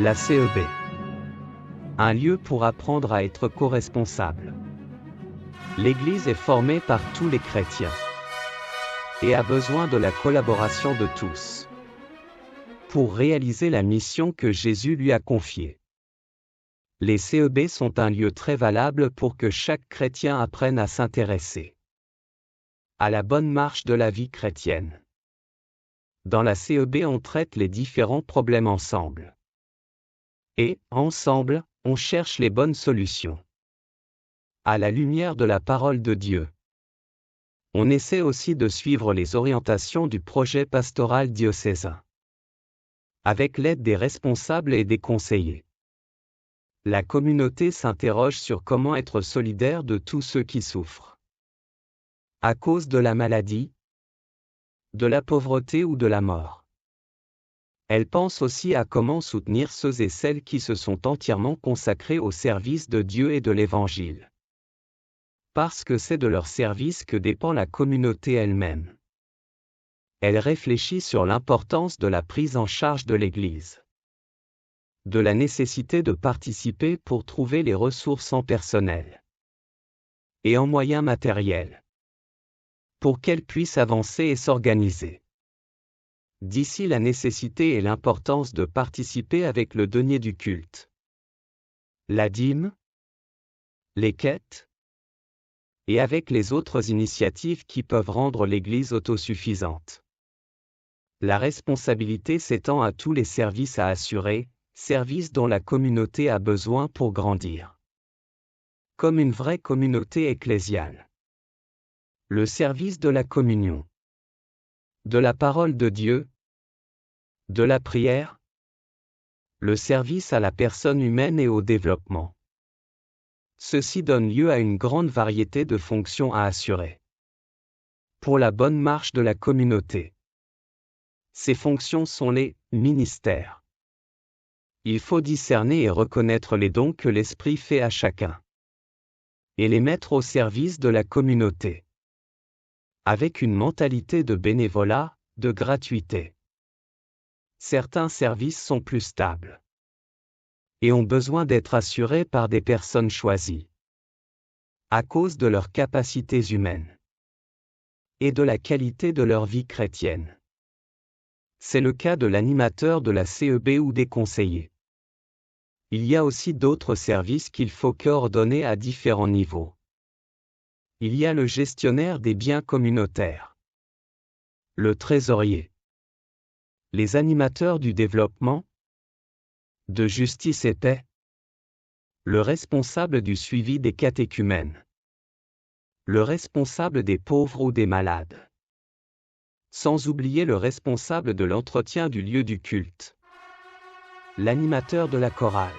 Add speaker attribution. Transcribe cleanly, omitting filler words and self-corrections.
Speaker 1: La CEB. Un lieu pour apprendre à être co-responsable. L'Église est formée par tous les chrétiens et a besoin de la collaboration de tous pour réaliser la mission que Jésus lui a confiée. Les CEB sont un lieu très valable pour que chaque chrétien apprenne à s'intéresser à la bonne marche de la vie chrétienne. Dans la CEB, on traite les différents problèmes ensemble. Et, ensemble, on cherche les bonnes solutions. À la lumière de la parole de Dieu. On essaie aussi de suivre les orientations du projet pastoral diocésain. Avec l'aide des responsables et des conseillers. La communauté s'interroge sur comment être solidaire de tous ceux qui souffrent. À cause de la maladie, de la pauvreté ou de la mort. Elle pense aussi à comment soutenir ceux et celles qui se sont entièrement consacrés au service de Dieu et de l'Évangile. Parce que c'est de leur service que dépend la communauté elle-même. Elle réfléchit sur l'importance de la prise en charge de l'Église. De la nécessité de participer pour trouver les ressources en personnel et en moyens matériels pour qu'elle puisse avancer et s'organiser. D'ici la nécessité et l'importance de participer avec le denier du culte, la dîme, les quêtes, et avec les autres initiatives qui peuvent rendre l'Église autosuffisante. La responsabilité s'étend à tous les services à assurer, services dont la communauté a besoin pour grandir. Comme une vraie communauté ecclésiale. Le service de la communion. De la parole de Dieu. De la prière. Le service à la personne humaine et au développement. Ceci donne lieu à une grande variété de fonctions à assurer. Pour la bonne marche de la communauté. Ces fonctions sont les ministères. Il faut discerner et reconnaître les dons que l'Esprit fait à chacun. Et les mettre au service de la communauté. Avec une mentalité de bénévolat, de gratuité. Certains services sont plus stables. Et ont besoin d'être assurés par des personnes choisies. À cause de leurs capacités humaines. Et de la qualité de leur vie chrétienne. C'est le cas de l'animateur de la CEB ou des conseillers. Il y a aussi d'autres services qu'il faut coordonner à différents niveaux. Il y a le gestionnaire des biens communautaires. Le trésorier. Les animateurs du développement, de justice et paix. Le responsable du suivi des catéchumènes. Le responsable des pauvres ou des malades. Sans oublier le responsable de l'entretien du lieu du culte. L'animateur de la chorale.